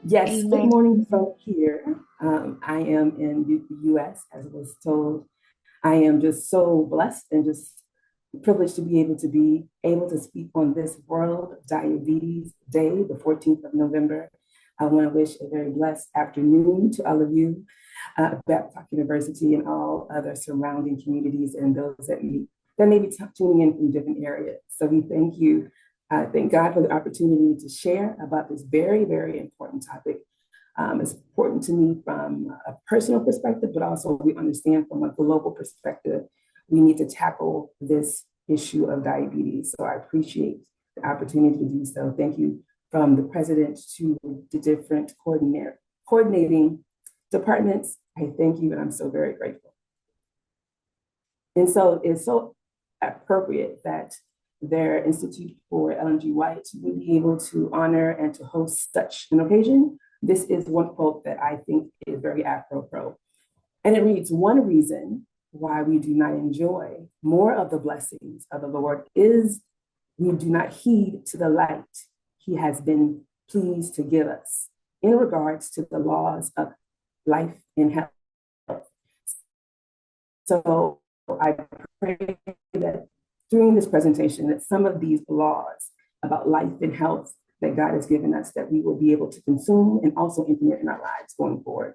Yes, good Amen. morning from here. I am in the US, as was told. I am just so blessed and just privileged to be able to speak on this World Diabetes Day, the 14th of November. I want to wish a very blessed afternoon to all of you, Babcock University and all other surrounding communities and those that may be tuning in from different areas. So we thank you. Thank God for the opportunity to share about this very, very important topic. It's important to me from a personal perspective, but also we understand from a global perspective, we need to tackle this issue of diabetes. So I appreciate the opportunity to do so. Thank you from the president to the different coordinating departments. I thank you, and I'm so very grateful. And so it's so appropriate that their Institute for Ellen G. White would be able to honor and to host such an occasion. This is one quote that I think is very apropos. And it reads, "One reason why we do not enjoy more of the blessings of the Lord is we do not heed to the light he has been pleased to give us in regards to the laws of life and health." So I pray that during this presentation, that some of these laws about life and health that God has given us, that we will be able to consume and also implement in our lives going forward.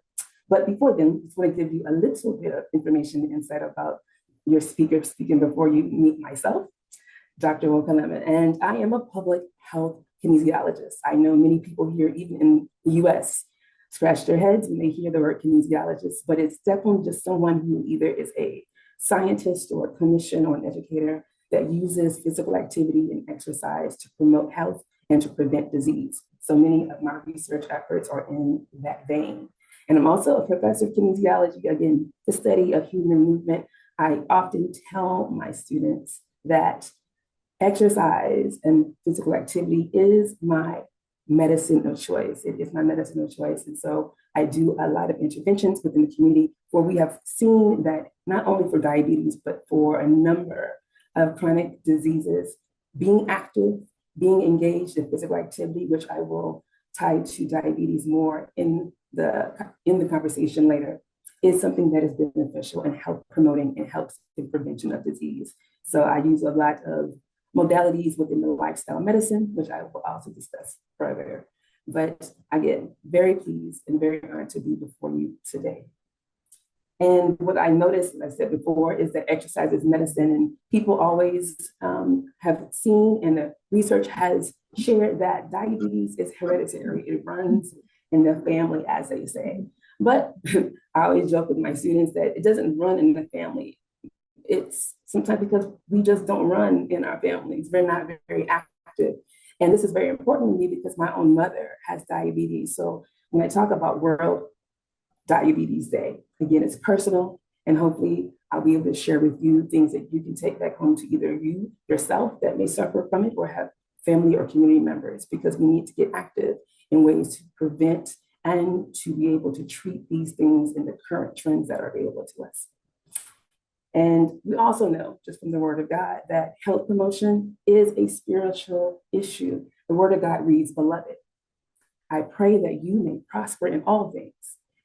But before then, I just want to give you a little bit of information and insight about your speaker speaking before you meet myself, Dr. Nwaokelemeh, and I am a public health kinesiologist. I know many people here, even in the US, scratch their heads when they hear the word kinesiologist, but it's definitely just someone who either is a scientist or a clinician or an educator that uses physical activity and exercise to promote health and to prevent disease. So many of my research efforts are in that vein. And I'm also a professor of kinesiology, again, the study of human movement. I often tell my students that exercise and physical activity is my medicine of choice. It is my medicine of choice. And so I do a lot of interventions within the community where we have seen that not only for diabetes, but for a number of chronic diseases, being active, being engaged in physical activity, which I will tie to diabetes more in the conversation later, is something that is beneficial and health promoting and helps in prevention of disease. So I use a lot of modalities within the lifestyle medicine, which I will also discuss further. But again, very pleased and very honored to be before you today. And what I noticed, as I said before, is that exercise is medicine, and people always have seen, and the research has shared that diabetes is hereditary. It runs in the family, as they say. But I always joke with my students that it doesn't run in the family. It's sometimes because we just don't run in our families. We're not very active. And this is very important to me because my own mother has diabetes. So when I talk about World Diabetes Day, again, it's personal, and hopefully I'll be able to share with you things that you can take back home to either you yourself that may suffer from it or have family or community members, because we need to get active in ways to prevent and to be able to treat these things in the current trends that are available to us. And we also know, just from the Word of God, that health promotion is a spiritual issue. The Word of God reads, "Beloved, I pray that you may prosper in all things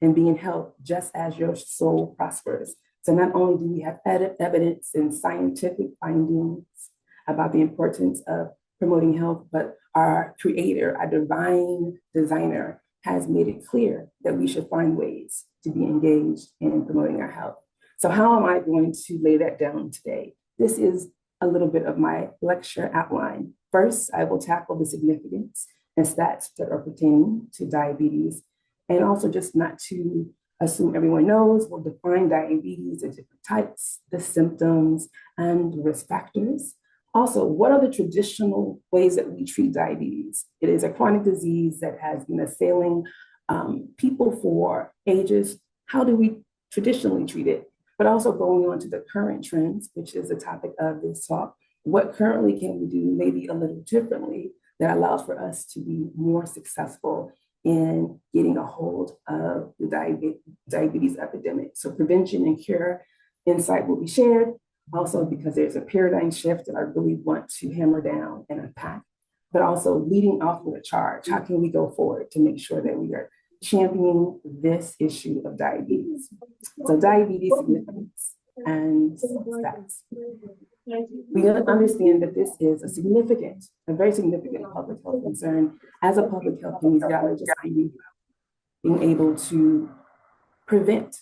and be in health just as your soul prospers." So not only do we have evidence and scientific findings about the importance of promoting health, but our creator, our divine designer, has made it clear that we should find ways to be engaged in promoting our health. So how am I going to lay that down today? This is a little bit of my lecture outline. First, I will tackle the significance and stats that are pertaining to diabetes, and also just not to assume everyone knows, we'll define diabetes into different types, the symptoms, and risk factors. Also, what are the traditional ways that we treat diabetes? It is a chronic disease that has been assailing people for ages. How do we traditionally treat it? But also going on to the current trends, which is the topic of this talk. What currently can we do maybe a little differently that allows for us to be more successful in getting a hold of the diabetes epidemic? So prevention and cure insight will be shared. Also, because there's a paradigm shift that I really want to hammer down and unpack. but also leading off with a charge. How can we go forward to make sure that we are championing this issue of diabetes? So diabetes significance and stats. We understand that this is a very significant public health concern. As a public health kinesiologist, being able to prevent.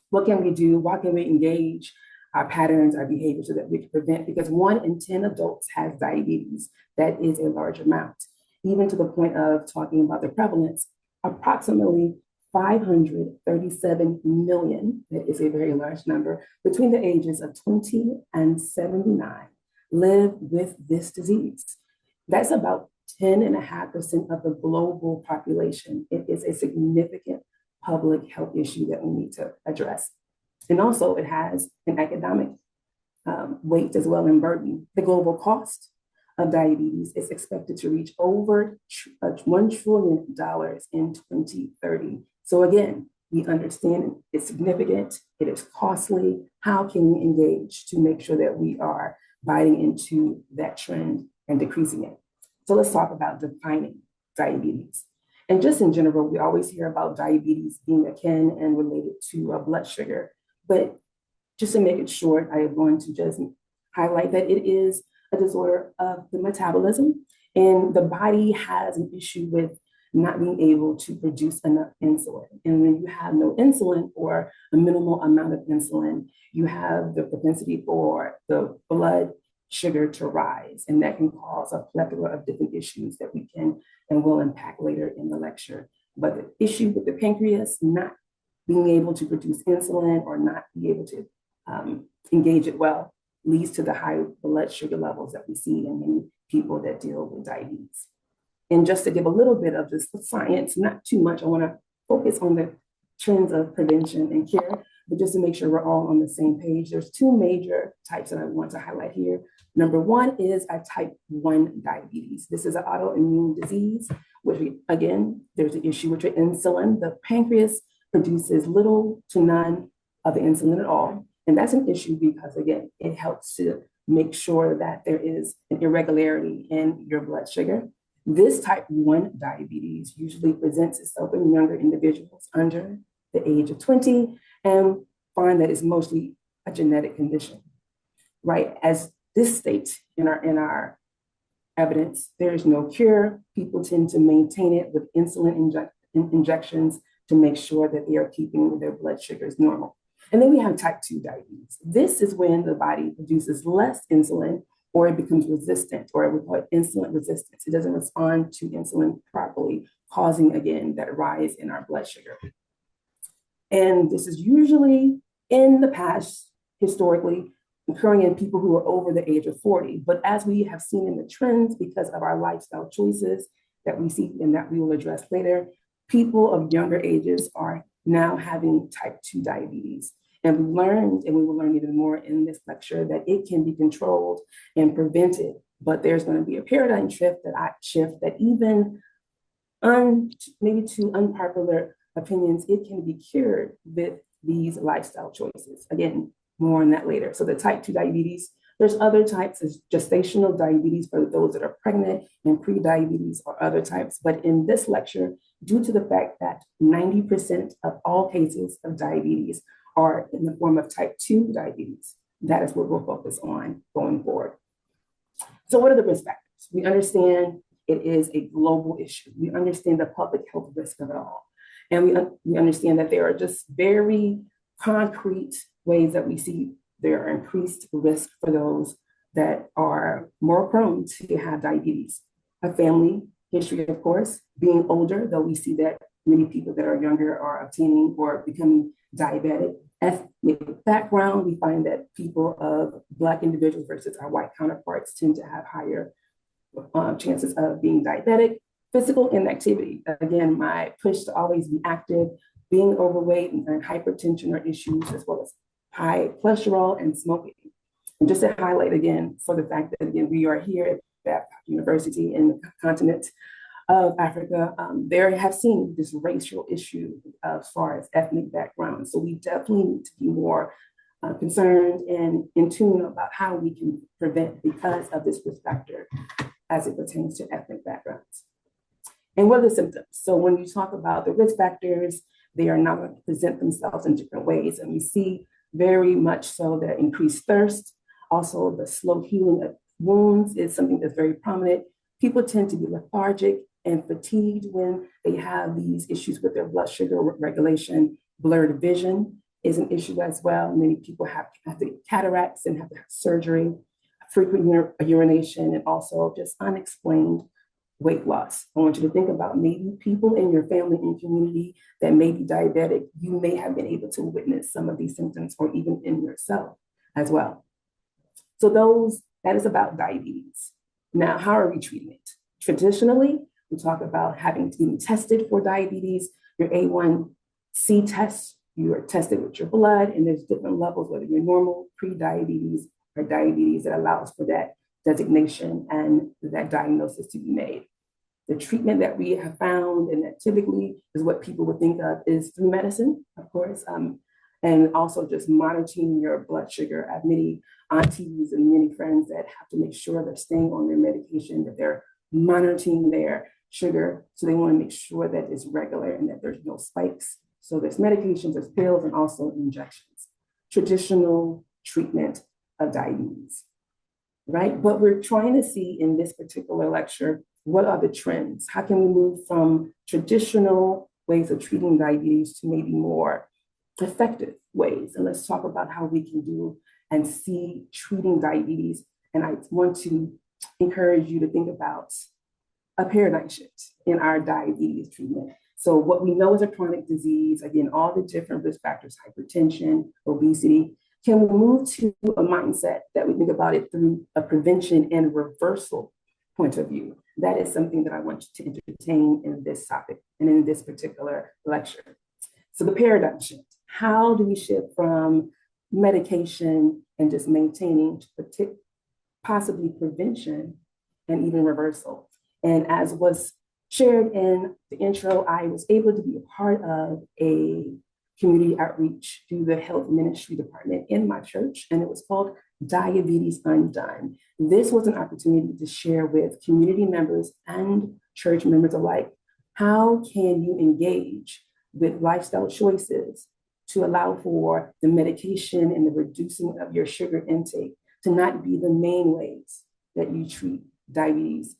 What can we do? How can we engage our patterns, our behaviors so that we can prevent? Because 1 in 10 adults has diabetes. That is a large amount. Even to the point of talking about the prevalence, approximately 537 million, that is a very large number, between the ages of 20 and 79 live with this disease. That's about 10.5% of the global population. It is a significant public health issue that we need to address. And also it has an economic weight as well and burden. The global cost of diabetes is expected to reach over $1 trillion in 2030. So again, we understand it's significant, it is costly. How can we engage to make sure that we are biting into that trend and decreasing it? So let's talk about defining diabetes. And just in general, we always hear about diabetes being akin and related to blood sugar. But just to make it short, I am going to just highlight that it is a disorder of the metabolism, and the body has an issue with not being able to produce enough insulin. And when you have no insulin or a minimal amount of insulin, you have the propensity for the blood sugar to rise, and that can cause a plethora of different issues that we can and will impact later in the lecture. But the issue with the pancreas not being able to produce insulin or not be able to engage it well leads to the high blood sugar levels that we see in many people that deal with diabetes. And just to give a little bit of this science, not too much, I want to focus on the trends of prevention and care, but just to make sure we're all on the same page, there's 2 major types that I want to highlight here. Number 1 is a type 1 diabetes. This is an autoimmune disease, which again, there's an issue with your insulin. The pancreas produces little to none of the insulin at all. And that's an issue because, again, it helps to make sure that there is an irregularity in your blood sugar. This type 1 diabetes usually presents itself in younger individuals under the age of 20 and find that it's mostly a genetic condition, right? As this states in our evidence, there is no cure. People tend to maintain it with insulin injections to make sure that they are keeping their blood sugars normal. And then we have type 2 diabetes. This is when the body produces less insulin or it becomes resistant, or we call it insulin resistance. It doesn't respond to insulin properly, causing, again, that rise in our blood sugar. And this is usually in the past, historically, occurring in people who are over the age of 40. But as we have seen in the trends, because of our lifestyle choices that we see and that we will address later, people of younger ages are now having type 2 diabetes. And we learned, and we will learn even more in this lecture, that it can be controlled and prevented. But there's going to be a paradigm shift that even maybe to unpopular opinions, it can be cured with these lifestyle choices. Again, more on that later. So the type 2 diabetes, there's other types of gestational diabetes for those that are pregnant, and pre-diabetes or other types. But in this lecture, due to the fact that 90% of all cases of diabetes are in the form of type 2 diabetes, that is what we'll focus on going forward. So what are the risk factors? We understand it is a global issue. We understand the public health risk of it all. And we understand that there are just very concrete ways that we see there are increased risk for those that are more prone to have diabetes. A family history, of course, being older, though we see that many people that are younger are obtaining or becoming diabetic. Ethnic background, we find that people of Black individuals versus our white counterparts tend to have higher chances of being diabetic. Physical inactivity, again, my push to always be active, being overweight and hypertension are issues, as well as high cholesterol and smoking. And just to highlight again, for the fact that, again, we are here at Babcock University in the continent of Africa, there have seen this racial issue as far as ethnic background. So we definitely need to be more concerned and in tune about how we can prevent because of this risk factor. as it pertains to ethnic backgrounds. And what are the symptoms? So when you talk about the risk factors, they are now going to present themselves in different ways. And we see very much so that increased thirst, also the slow healing of wounds is something that's very prominent. People tend to be lethargic and fatigued when they have these issues with their blood sugar regulation. Blurred vision is an issue as well. Many people have cataracts and have to have surgery, frequent urination, and also just unexplained weight loss. I want you to think about maybe people in your family and community that may be diabetic. You may have been able to witness some of these symptoms or even in yourself as well. So that is about diabetes. Now, how are we treating it? Traditionally, we talk about having to be tested for diabetes. Your A1C test, you are tested with your blood, and there's different levels, whether you're normal, pre-diabetes, or diabetes, that allows for that designation and that diagnosis to be made. The treatment that we have found, and that typically is what people would think of, is through medicine, of course, and also just monitoring your blood sugar. I have many aunties and many friends that have to make sure they're staying on their medication, that they're monitoring their sugar. So they want to make sure that it's regular and that there's no spikes. So there's medications, there's pills, and also injections. Traditional treatment of diabetes, right? But we're trying to see in this particular lecture, what are the trends? How can we move from traditional ways of treating diabetes to maybe more effective ways? And let's talk about how we can do and see treating diabetes. And I want to encourage you to think about a paradigm shift in our diabetes treatment. So what we know is a chronic disease, again, all the different risk factors, hypertension, obesity. Can we move to a mindset that we think about it through a prevention and reversal point of view? That is something that I want you to entertain in this topic and in this particular lecture. So the paradigm shift. How do we shift from medication and just maintaining to possibly prevention and even reversal? And as was shared in the intro, I was able to be a part of a community outreach through the health ministry department in my church, and it was called Diabetes Undone. This was an opportunity to share with community members and church members alike, how can you engage with lifestyle choices to allow for the medication and the reducing of your sugar intake to not be the main ways that you treat diabetes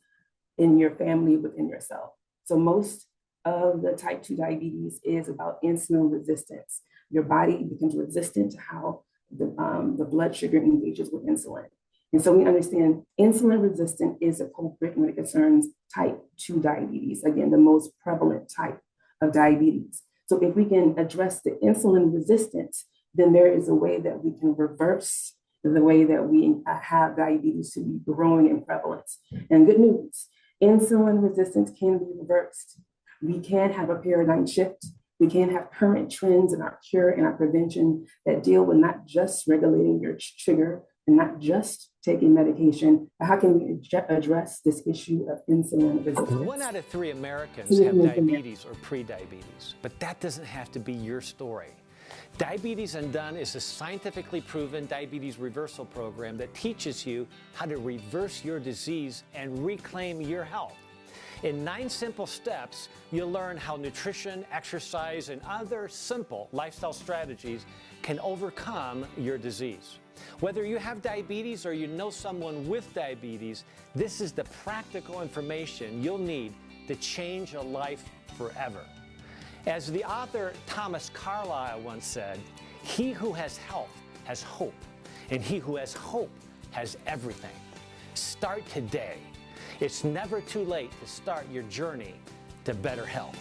in your family, within yourself. So most of the type 2 diabetes is about insulin resistance. Your body becomes resistant to how the blood sugar engages with insulin. And so we understand insulin resistant is a culprit when it concerns type 2 diabetes, again, the most prevalent type of diabetes. So if we can address the insulin resistance, then there is a way that we can reverse the way that we have diabetes to be growing in prevalence. And good news, insulin resistance can be reversed. We can have a paradigm shift. We can have current trends in our cure and our prevention that deal with not just regulating your sugar and not just taking medication, but how can we address this issue of insulin resistance? 1 out of 3 Americans have diabetes or prediabetes, but that doesn't have to be your story. Diabetes Undone is a scientifically proven diabetes reversal program that teaches you how to reverse your disease and reclaim your health. In 9 simple steps, you'll learn how nutrition, exercise, and other simple lifestyle strategies can overcome your disease. Whether you have diabetes or you know someone with diabetes, this is the practical information you'll need to change a life forever. As the author Thomas Carlyle once said, "He who has health has hope, and he who has hope has everything." Start today. It's never too late to start your journey to better health.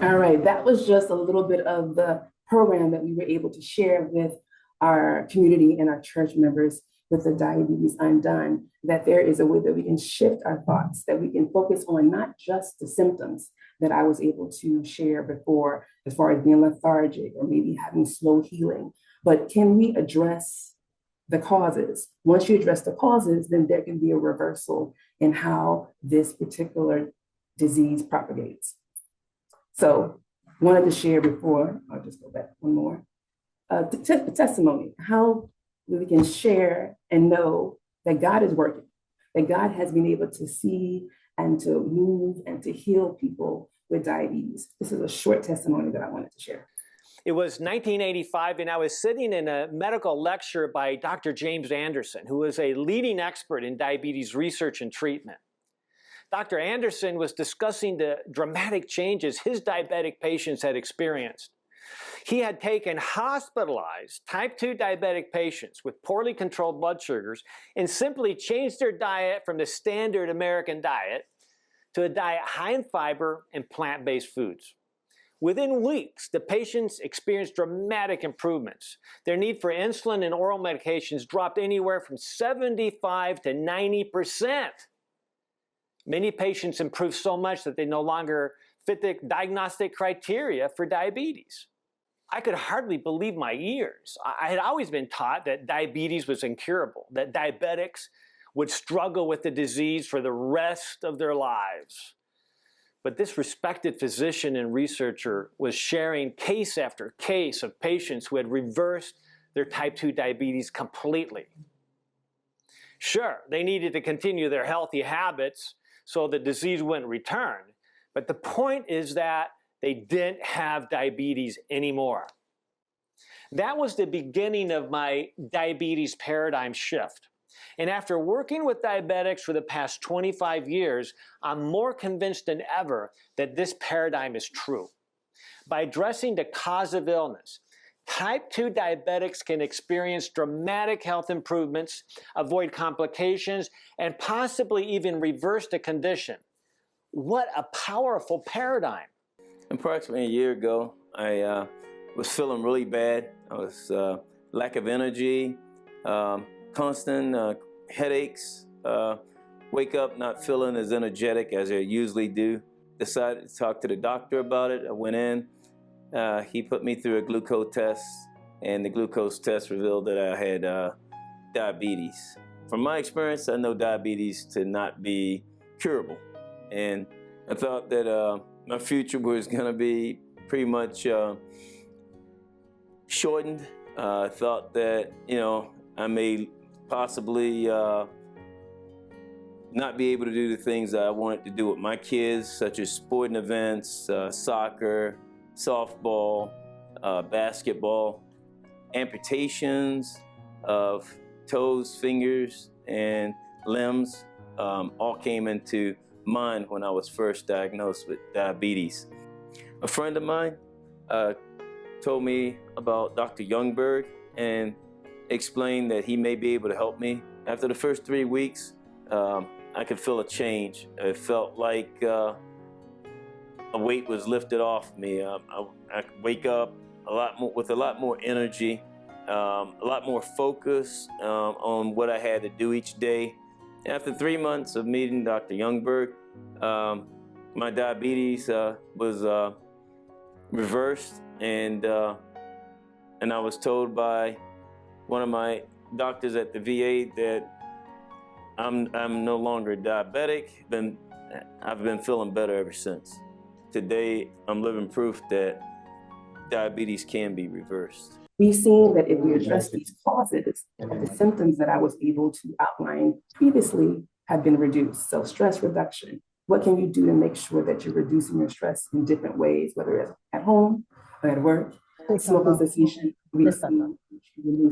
All right, that was just a little bit of the program that we were able to share with our community and our church members with the Diabetes Undone, that there is a way that we can shift our thoughts, that we can focus on not just the symptoms that I was able to share before, as far as being lethargic or maybe having slow healing, but can we address the causes? Once you address the causes, then there can be a reversal in how this particular disease propagates. So wanted to share before, I'll just go back one more, the testimony, how we can share and know that God is working, that God has been able to see and to move and to heal people with diabetes. This is a short testimony that I wanted to share. It was 1985, and I was sitting in a medical lecture by Dr. James Anderson, who is a leading expert in diabetes research and treatment. Dr. Anderson was discussing the dramatic changes his diabetic patients had experienced. He had taken hospitalized type 2 diabetic patients with poorly controlled blood sugars and simply changed their diet from the standard American diet to a diet high in fiber and plant-based foods. Within weeks, the patients experienced dramatic improvements. Their need for insulin and oral medications dropped anywhere from 75 to 90%. Many patients improved so much that they no longer fit the diagnostic criteria for diabetes. I could hardly believe my ears. I had always been taught that diabetes was incurable, that diabetics would struggle with the disease for the rest of their lives. But this respected physician and researcher was sharing case after case of patients who had reversed their type 2 diabetes completely. Sure, they needed to continue their healthy habits so the disease wouldn't return, but the point is that they didn't have diabetes anymore. That was the beginning of my diabetes paradigm shift. And after working with diabetics for the past 25 years, I'm more convinced than ever that this paradigm is true. By addressing the cause of illness, type 2 diabetics can experience dramatic health improvements, avoid complications, and possibly even reverse the condition. What a powerful paradigm. Approximately a year ago, I was feeling really bad. I was lack of energy, constant headaches, wake up not feeling as energetic as I usually do. Decided to talk to the doctor about it. I went in, he put me through a glucose test, and the glucose test revealed that I had diabetes. From my experience, I know diabetes to not be curable, and I thought that my future was going to be pretty much shortened. I thought that, I may possibly not be able to do the things that I wanted to do with my kids, such as sporting events, soccer, softball, basketball. Amputations of toes, fingers, and limbs all came into mind when I was first diagnosed with diabetes. A friend of mine told me about Dr. Youngberg and explained that he may be able to help me. After the first 3 weeks, I could feel a change. It felt like a weight was lifted off me. I could wake up with a lot more energy, a lot more focus on what I had to do each day. After 3 months of meeting Dr. Youngberg, my diabetes was reversed, and I was told by one of my doctors at the VA that I'm no longer diabetic. I've been feeling better ever since. Today, I'm living proof that diabetes can be reversed. We've seen that if we address these causes, the symptoms that I was able to outline previously have been reduced. So stress reduction. What can you do to make sure that you're reducing your stress in different ways, whether it's at home or at work? Smoking cessation, remove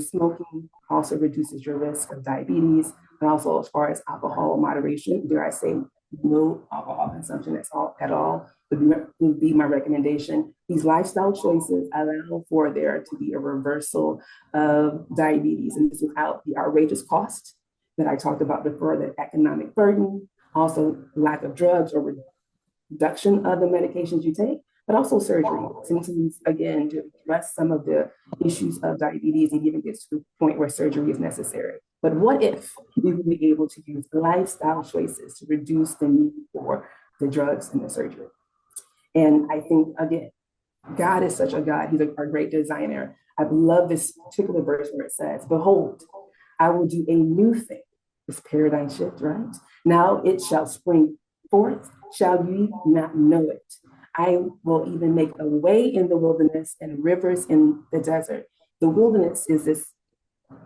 smoking, also reduces your risk of diabetes, and also as far as alcohol moderation, dare I say, no alcohol consumption at all would be my recommendation. These lifestyle choices allow for there to be a reversal of diabetes, and this without the outrageous cost that I talked about before, the economic burden, also lack of drugs or reduction of the medications you take, but also surgery. Symptoms, again, to address some of the issues of diabetes and even gets to the point where surgery is necessary. But what if we would be able to use lifestyle choices to reduce the need for the drugs and the surgery? And I think, again, God is such a God. He's a great designer. I love this particular verse where it says, "Behold, I will do a new thing." This paradigm shift, right? "Now it shall spring forth. Shall ye not know it? I will even make a way in the wilderness and rivers in the desert." The wilderness is this,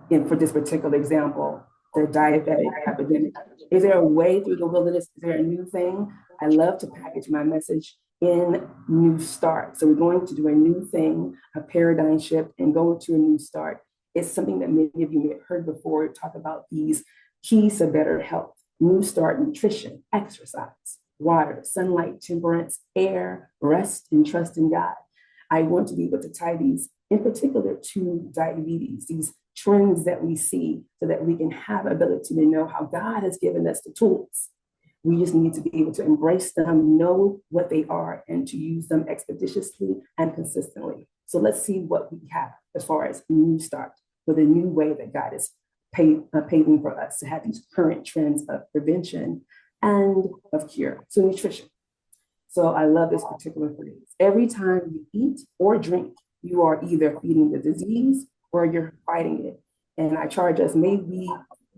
and for this particular example, the diabetic epidemic. Is there a way through the wilderness? Is there a new thing? I love to package my message in new start. So we're going to do a new thing, a paradigm shift, and go to a new start. It's something that many of you may have heard before. Talk about these keys to better health: new start, nutrition, exercise, water, sunlight, temperance, air, rest, and trust in God. I want to be able to tie these in particular to diabetes, these trends that we see, so that we can have ability to know how God has given us the tools. We just need to be able to embrace them, know what they are, and to use them expeditiously and consistently. So let's see what we have as far as new start for the new way that God is paving for us to have these current trends of prevention and of cure. So nutrition. So I love this particular phrase. Every time you eat or drink, you are either feeding the disease or you're fighting it. And I charge us, may we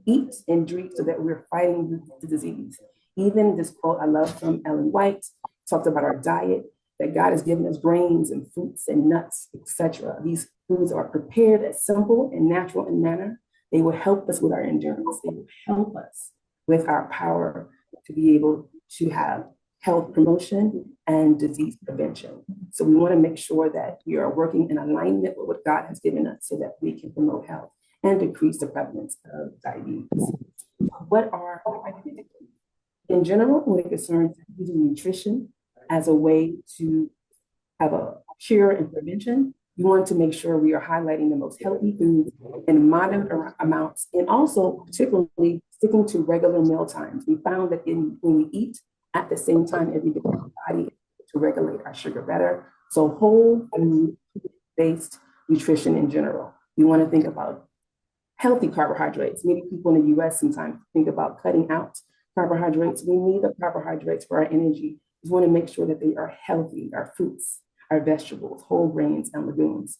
eat and drink so that we're fighting the disease. Even this quote I love from Ellen White talked about our diet, that God has given us grains and fruits and nuts, etc. These foods are prepared as simple and natural in manner. They will help us with our endurance. They will help us with our power to be able to have health promotion and disease prevention. So we want to make sure that we are working in alignment with what God has given us so that we can promote health and decrease the prevalence of diabetes. What are diabetes? In general, when it concerns using nutrition as a way to have a cure and prevention, you want to make sure we are highlighting the most healthy foods in moderate amounts, and also particularly sticking to regular meal times. We found that when we eat at the same time every day, our body to regulate our sugar better. So whole food-based nutrition in general. We want to think about healthy carbohydrates. Many people in the US sometimes think about cutting out carbohydrates. We need the carbohydrates for our energy. We want to make sure that they are healthy, our fruits, our vegetables, whole grains, and legumes.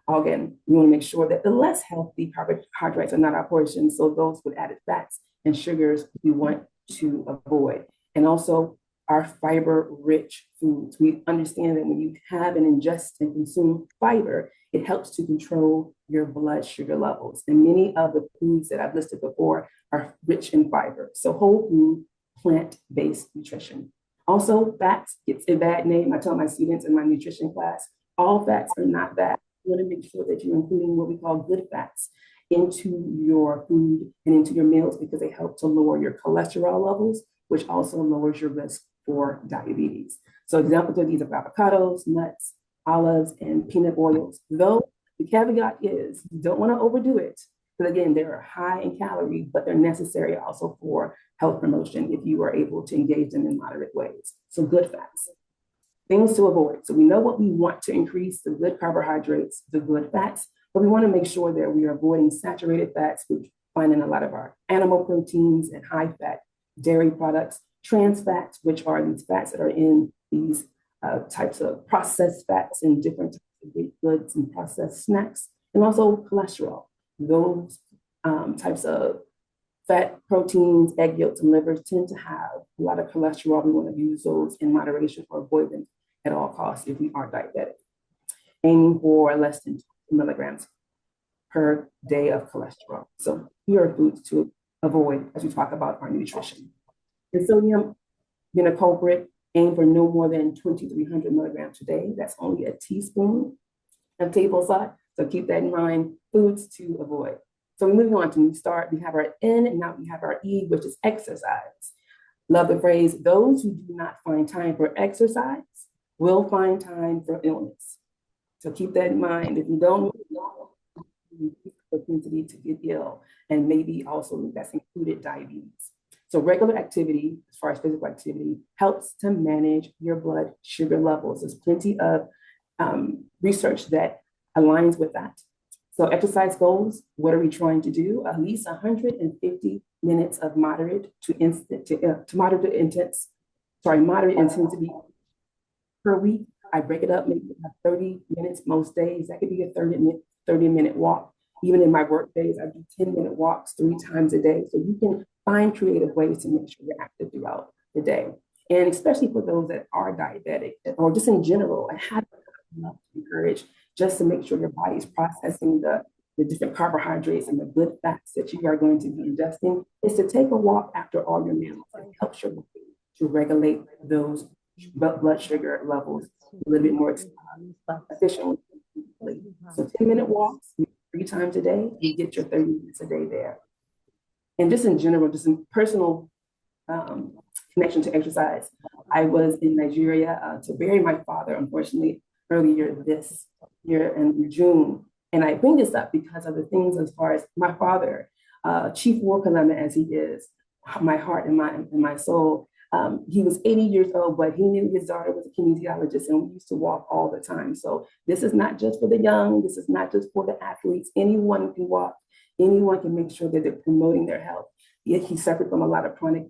Again, we want to make sure that the less healthy carbohydrates are not our portion. So those with added fats and sugars we want to avoid. And also our fiber-rich foods. We understand that when you have and ingest and consume fiber, it helps to control your blood sugar levels. And many of the foods that I've listed before are rich in fiber. So whole food, plant-based nutrition. Also, fats gets a bad name. I tell my students in my nutrition class, all fats are not bad. You want to make sure that you're including what we call good fats into your food and into your meals, because they help to lower your cholesterol levels, which also lowers your risk for diabetes. So examples of these are avocados, nuts, olives, and peanut oils. Though the caveat is you don't want to overdo it, because again, they're high in calories, but they're necessary also for health promotion if you are able to engage them in moderate ways. So good fats. Things to avoid. So we know what we want to increase: the good carbohydrates, the good fats, but we want to make sure that we are avoiding saturated fats, which we find in a lot of our animal proteins and high fat dairy products, trans fats, which are these fats that are in these types of processed fats and different types of baked goods and processed snacks, and also cholesterol. Those types of fat, proteins, egg yolks, and livers tend to have a lot of cholesterol. We want to use those in moderation or avoid them at all costs if we are diabetic. Aiming for less than 2 milligrams per day of cholesterol. So here are foods to avoid as we talk about our nutrition. And sodium, being a culprit, aim for no more than 2,300 milligrams a day. That's only a teaspoon of table salt. So keep that in mind. Foods to avoid. So we're moving on to new start. We have our N, and now we have our E, which is exercise. Love the phrase, those who do not find time for exercise will find time for illness. So keep that in mind. If you don't, you propensity to get ill, and maybe also that's included diabetes. So regular activity, as far as physical activity, helps to manage your blood sugar levels. There's plenty of research that aligns with that. So exercise goals, what are we trying to do? At least 150 minutes of moderate intensity per week. I break it up, maybe 30 minutes most days. That could be a 30-minute walk. Even in my work days, I do 10-minute walks 3 times a day. So you can find creative ways to make sure you're active throughout the day. And especially for those that are diabetic, or just in general, I have to encourage just to make sure your body is processing the the different carbohydrates and the good fats that you are going to be ingesting, is to take a walk after all your meals. It helps your body to regulate those blood sugar levels a little bit more efficiently. So 10-minute walks 3 times a day, you get your 30 minutes a day there. And just in general, just in personal connection to exercise, I was in Nigeria to bury my father, unfortunately, earlier this year in June. And I bring this up because of the things as far as my father, Chief Nwaokelemeh as he is, my heart and my soul. He was 80 years old, but he knew his daughter was a kinesiologist, and we used to walk all the time. So this is not just for the young, this is not just for the athletes. Anyone can walk, anyone can make sure that they're promoting their health. He suffered from a lot of chronic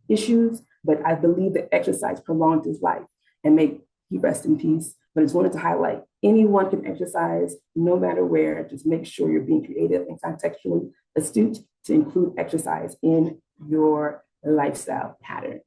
issues, but I believe that exercise prolonged his life, and may he rest in peace. But I just wanted to highlight, anyone can exercise no matter where. Just make sure you're being creative and contextually astute to include exercise in your lifestyle pattern.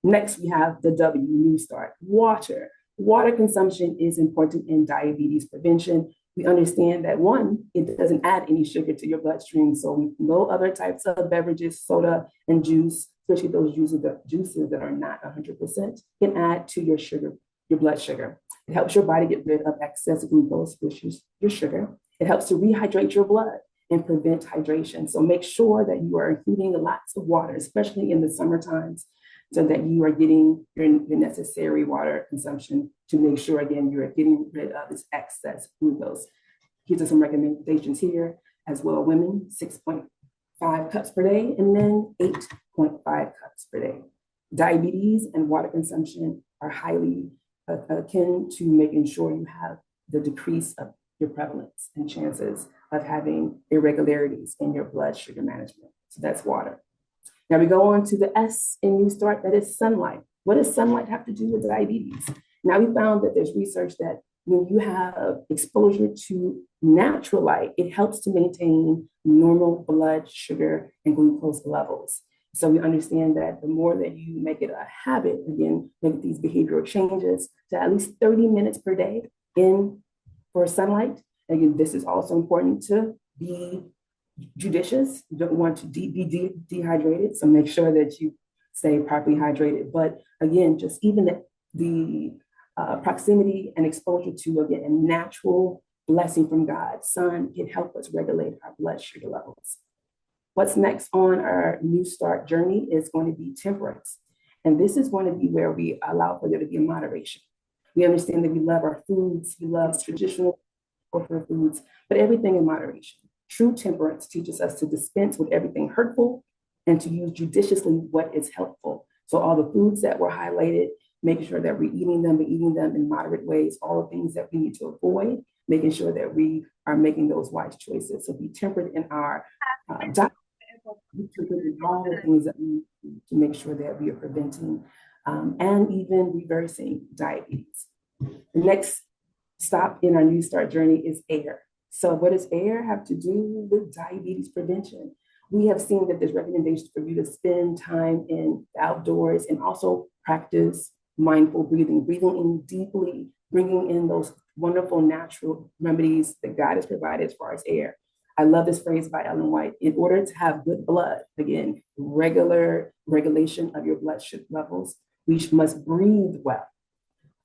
Next, we have the W, new start, water. Water consumption is important in diabetes prevention. We understand that, one, it doesn't add any sugar to your bloodstream, so no other types of beverages, soda and juice, especially those juices that are not 100%, can add to your sugar, your blood sugar. It helps your body get rid of excess glucose, which is your sugar. It helps to rehydrate your blood and prevent hydration. So make sure that you are including lots of water, especially in the summer times, so that you are getting your necessary water consumption to make sure, again, you're getting rid of this excess glucose. Here's some recommendations here as well. Women, 6.5 cups per day, and men 8.5 cups per day. Diabetes and water consumption are highly akin to making sure you have the decrease of your prevalence and chances of having irregularities in your blood sugar management. So that's water. Now we go on to the S in New Start, that is sunlight. What does sunlight have to do with diabetes? Now we found that there's research that when you have exposure to natural light, it helps to maintain normal blood sugar and glucose levels. So we understand that the more that you make it a habit, again, make these behavioral changes to at least 30 minutes per day in for sunlight. Again, this is also important to be judicious. You don't want to be dehydrated, so make sure that you stay properly hydrated. But again, just even the proximity and exposure to, again, a natural blessing from God, sun, can help us regulate our blood sugar levels. What's next on our New Start journey is going to be temperance. And this is going to be where we allow for there to be a moderation. We understand that we love our foods, we love traditional cultural foods, but everything in moderation. True temperance teaches us to dispense with everything hurtful and to use judiciously what is helpful. So all the foods that were highlighted, making sure that we're eating them in moderate ways, all the things that we need to avoid, making sure that we are making those wise choices. So be tempered in our diet, be tempered in all the things that we need to make sure that we are preventing and even reversing diabetes. The next stop in our New Start journey is air. So what does air have to do with diabetes prevention? We have seen that there's recommendations for you to spend time in the outdoors and also practice mindful breathing, breathing in deeply, bringing in those wonderful natural remedies that God has provided as far as air. I love this phrase by Ellen White: in order to have good blood, again, regular regulation of your blood sugar levels, we must breathe well.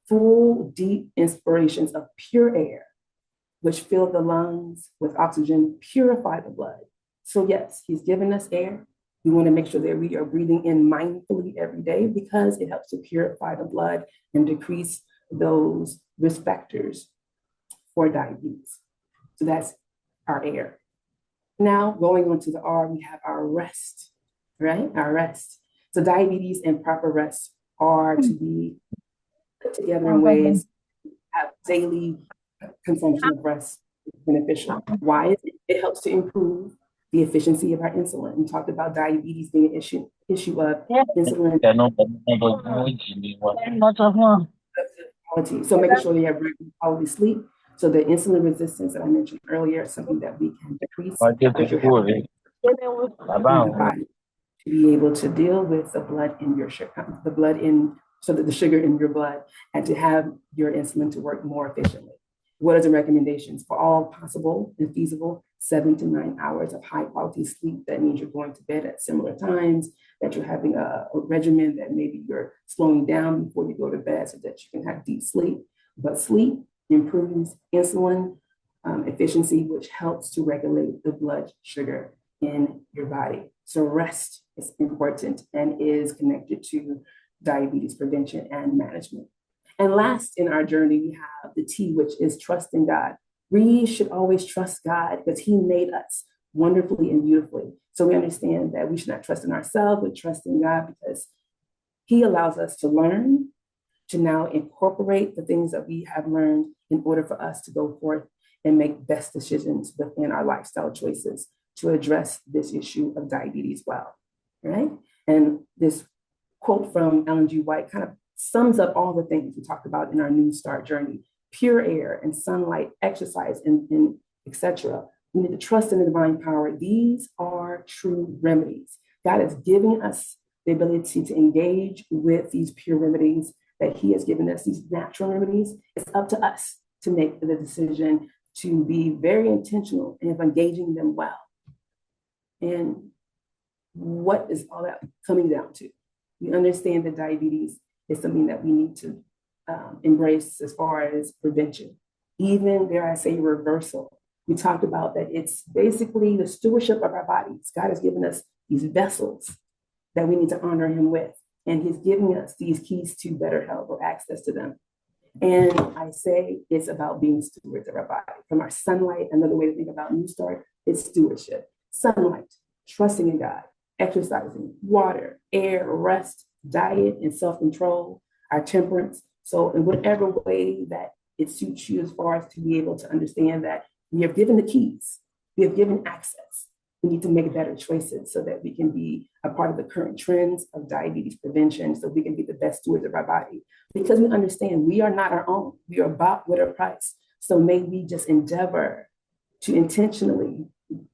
Full, deep inspirations of pure air, which fill the lungs with oxygen, purify the blood. So yes, he's given us air. We want to make sure that we are breathing in mindfully every day because it helps to purify the blood and decrease those risk factors for diabetes. So that's our air. Now going on to the R, we have our rest, right? Our rest. So diabetes and proper rest are to be put together in ways that have daily consumption of rest is beneficial. Why is it? It helps to improve the efficiency of our insulin. We talked about diabetes being an issue of insulin quality. So making sure you have regular quality sleep. So the insulin resistance that I mentioned earlier is something that we can decrease as your health body to be able to deal with the blood in your sugar, so that the sugar in your blood, and to have your insulin to work more efficiently. What are the recommendations? For all possible and feasible, 7 to 9 hours of high quality sleep. That means you're going to bed at similar times, that you're having a regimen that maybe you're slowing down before you go to bed so that you can have deep sleep. But sleep improves insulin efficiency, which helps to regulate the blood sugar in your body. So rest is important and is connected to diabetes prevention and management. And last in our journey, we have the T, which is trust in God. We should always trust God because He made us wonderfully and beautifully. So we understand that we should not trust in ourselves, but trust in God because He allows us to learn, to now incorporate the things that we have learned in order for us to go forth and make best decisions within our lifestyle choices to address this issue of diabetes well, right? And this quote from Ellen G. White kind of sums up all the things we talked about in our New Start journey: pure air and sunlight, exercise, and etc. We need to trust in the divine power. These are true remedies. God is giving us the ability to engage with these pure remedies that He has given us, these natural remedies. It's up to us to make the decision to be very intentional in engaging them well. And what is all that coming down to? We understand that diabetes is something that we need to embrace as far as prevention, even, dare I say, reversal. We talked about that it's basically the stewardship of our bodies. God has given us these vessels that we need to honor Him with, and He's giving us these keys to better health or access to them. And I say it's about being stewards of our body. From our sunlight, another way to think about New Start is stewardship. Sunlight, trusting in God, exercising, water, air, rest, diet, and self-control, our temperance. So in whatever way that it suits you, as far as to be able to understand that we have given the keys, we have given access. We need to make better choices so that we can be a part of the current trends of diabetes prevention, so we can be the best stewards of our body. Because we understand we are not our own. We are bought with a price. So may we just endeavor to intentionally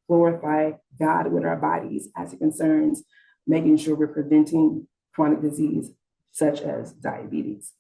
glorify God with our bodies as it concerns making sure we're preventing chronic disease such as diabetes.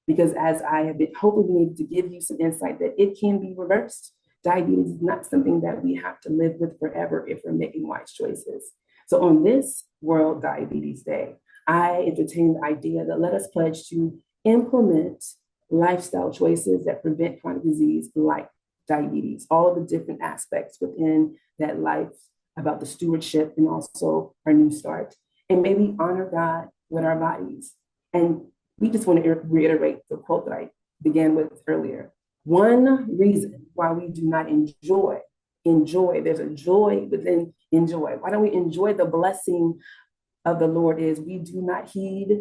Because as I have been hopefully been able to give you some insight that it can be reversed, diabetes is not something that we have to live with forever if we're making wise choices. So on this World Diabetes Day, I entertain the idea that let us pledge to implement lifestyle choices that prevent chronic disease like diabetes, all of the different aspects within that life about the stewardship and also our New Start. And maybe honor God with our bodies. And we just want to reiterate the quote that I began with earlier. One reason why we do not enjoy, there's a joy within enjoy. Why don't we enjoy the blessing of the Lord is we do not heed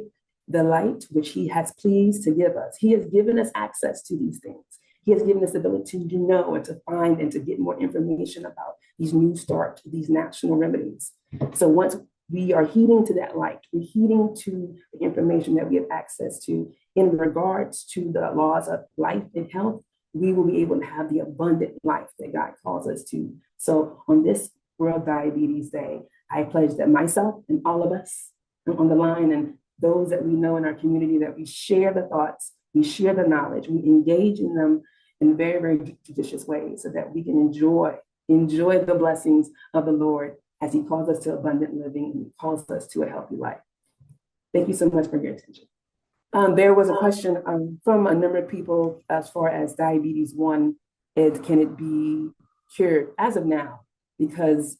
the light which He has pleased to give us. He has given us access to these things. He has given us the ability to know and to find and to get more information about these New Start, these national remedies. So once we are heeding to that light, we're heeding to the information that we have access to in regards to the laws of life and health, we will be able to have the abundant life that God calls us to. So on this World Diabetes Day, I pledge that myself and all of us on the line and those that we know in our community, that we share the thoughts, we share the knowledge, we engage in them in very, very judicious ways so that we can enjoy the blessings of the Lord as He calls us to abundant living and calls us to a healthy life. Thank you so much for your attention. There was a question from a number of people as far as diabetes 1, can it be cured as of now? Because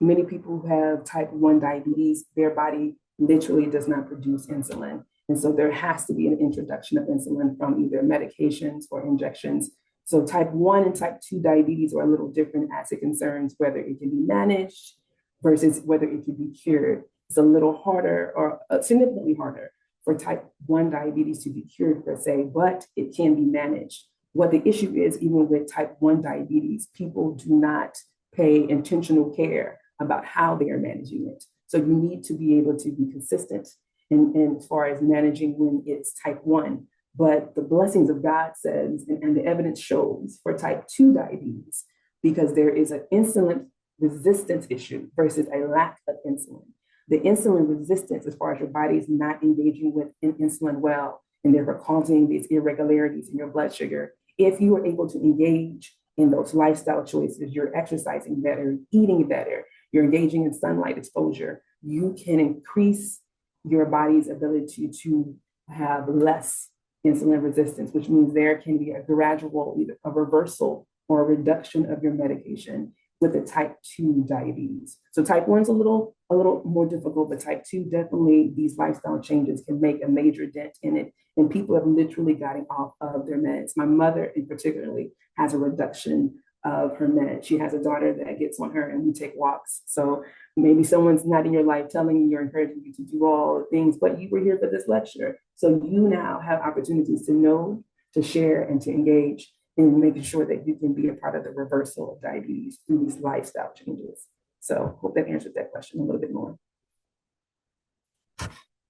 many people who have type 1 diabetes, their body literally does not produce insulin. And so there has to be an introduction of insulin from either medications or injections. So type 1 and type 2 diabetes are a little different as it concerns whether it can be managed versus whether it can be cured. It's a little harder or significantly harder for type 1 diabetes to be cured per se, but it can be managed. What the issue is, even with type 1 diabetes, people do not pay intentional care about how they are managing it. So you need to be able to be consistent in as far as managing when it's type 1. But the blessings of God says, and the evidence shows for type 2 diabetes, because there is an insulin resistance issue versus a lack of insulin. The insulin resistance, as far as your body is not engaging with insulin well, and therefore causing these irregularities in your blood sugar, If you are able to engage in those lifestyle choices, you're exercising better, eating better, you're engaging in sunlight exposure, you can increase your body's ability to have less insulin resistance, which means there can be a gradual, either a reversal or a reduction of your medication with the type 2 diabetes. So type 1 is a little more difficult, but type 2, definitely these lifestyle changes can make a major dent in it. And people have literally gotten off of their meds. My mother in particularly has a reduction of her meds. She has a daughter that gets on her and we take walks. So maybe someone's not in your life telling you or encouraging you to do all the things, but you were here for this lecture. So you now have opportunities to know, to share, and to engage in making sure that you can be a part of the reversal of diabetes through these lifestyle changes. So hope that answered that question a little bit more.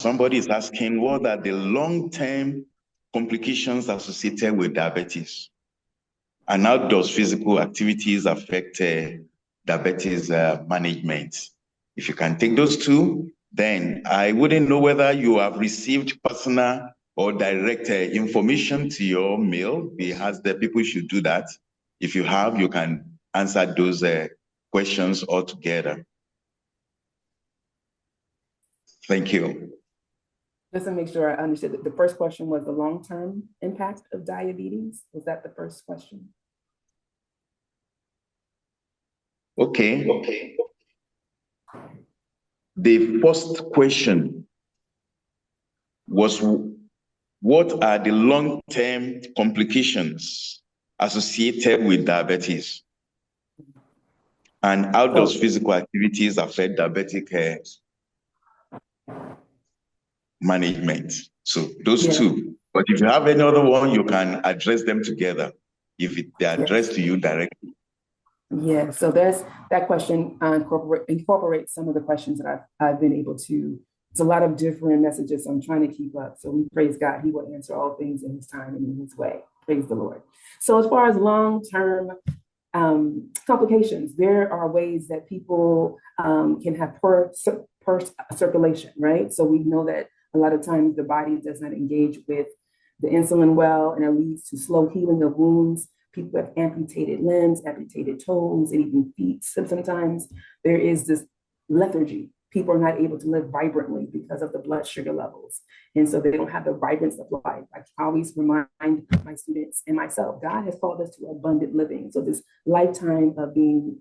Somebody is asking, what are the long-term complications associated with diabetes? And how does physical activities affect diabetes management? If you can take those two, then I wouldn't know whether you have received personal or direct information to your mail. We ask that people should do that. If you have, you can answer those questions all together. Thank you. Just to make sure I understood that the first question was the long-term impact of diabetes. Was that the first question? Okay. The first question was, what are the long-term complications associated with diabetes? And how does physical activities affect diabetic management? So those two. But if you have any other one, you can address them together if they're addressed to you directly. Yeah, so there's that question incorporates some of the questions that I've been able to. It's a lot of different messages, so I'm trying to keep up. So we praise God. He will answer all things in his time and in his way. Praise the Lord. So as far as long-term complications, there are ways that people can have poor circulation, right? So we know that a lot of times the body does not engage with the insulin well, and it leads to slow healing of wounds. People have amputated limbs, amputated toes, and even feet. Sometimes there is this lethargy. People are not able to live vibrantly because of the blood sugar levels. And so they don't have the vibrance of life. I always remind my students and myself, God has called us to abundant living. So this lifetime of being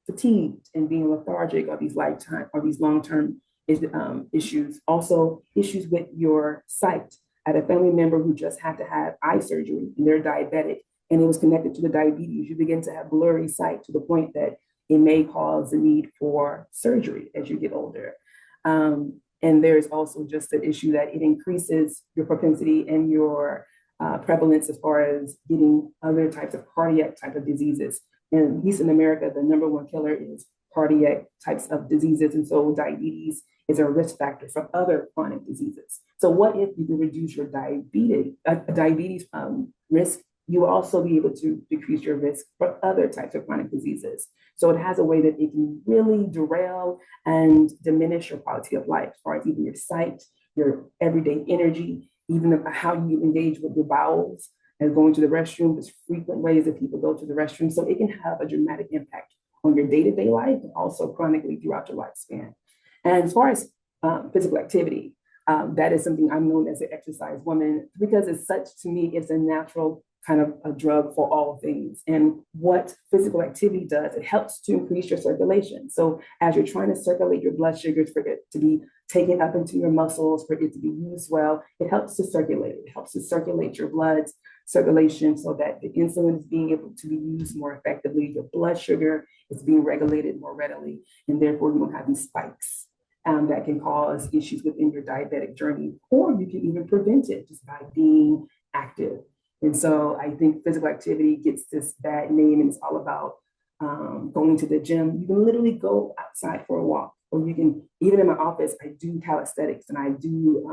fatigued and being lethargic are these long-term issues. Also issues with your sight. I had a family member who just had to have eye surgery and they're diabetic, and it was connected to the diabetes. You begin to have blurry sight to the point that it may cause the need for surgery as you get older. And there's also just the issue that it increases your propensity and your prevalence as far as getting other types of cardiac type of diseases. And at least in America, the #1 killer is cardiac types of diseases. And so diabetes is a risk factor for other chronic diseases. So what if you can reduce your diabetes risk? You will also be able to decrease your risk for other types of chronic diseases. So it has a way that it can really derail and diminish your quality of life, as far as even your sight, your everyday energy, even how you engage with your bowels and going to the restroom. There's frequent ways that people go to the restroom. So it can have a dramatic impact on your day-to-day life, and also chronically throughout your lifespan. And as far as physical activity, that is something I'm known as an exercise woman, because it's such, to me, it's a natural kind of a drug for all things. And what physical activity does, it helps to increase your circulation. So as you're trying to circulate your blood sugars for it to be taken up into your muscles, for it to be used well, it helps to circulate. It helps to circulate your blood circulation so that the insulin is being able to be used more effectively. Your blood sugar is being regulated more readily, and therefore you don't have these spikes that can cause issues within your diabetic journey, or you can even prevent it just by being active. And so I think physical activity gets this bad name, and it's all about going to the gym. You can literally go outside for a walk, or you can, even in my office, I do calisthenics, and I do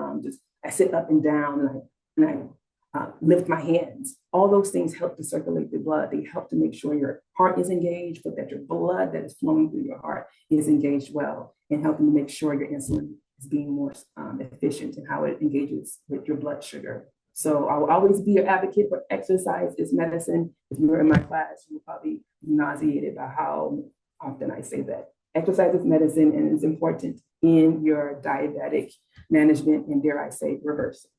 I sit up and down, and I lift my hands. All those things help to circulate the blood. They help to make sure your heart is engaged, but that your blood that is flowing through your heart is engaged well, and helping to make sure your insulin is being more efficient in how it engages with your blood sugar So I will always be an advocate for exercise is medicine. If you were in my class, you would probably be nauseated by how often I say that. Exercise is medicine, and it's important in your diabetic management and, dare I say, reversal.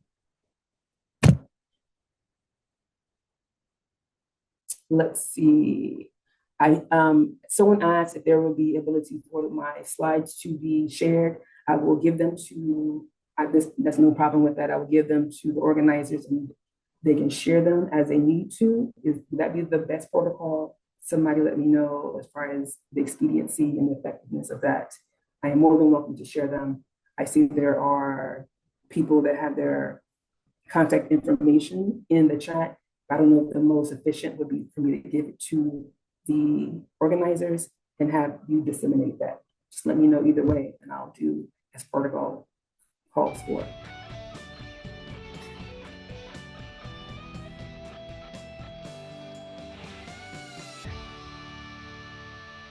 Let's see. Someone asked if there will be ability for my slides to be shared. I will give them to, that's no problem with that. I will give them to the organizers and they can share them as they need to. Would that be the best protocol? Somebody let me know as far as the expediency and the effectiveness of that. I am more than welcome to share them. I see there are people that have their contact information in the chat. I don't know if the most efficient would be for me to give it to the organizers and have you disseminate that. Just let me know either way, and I'll do as protocol calls for.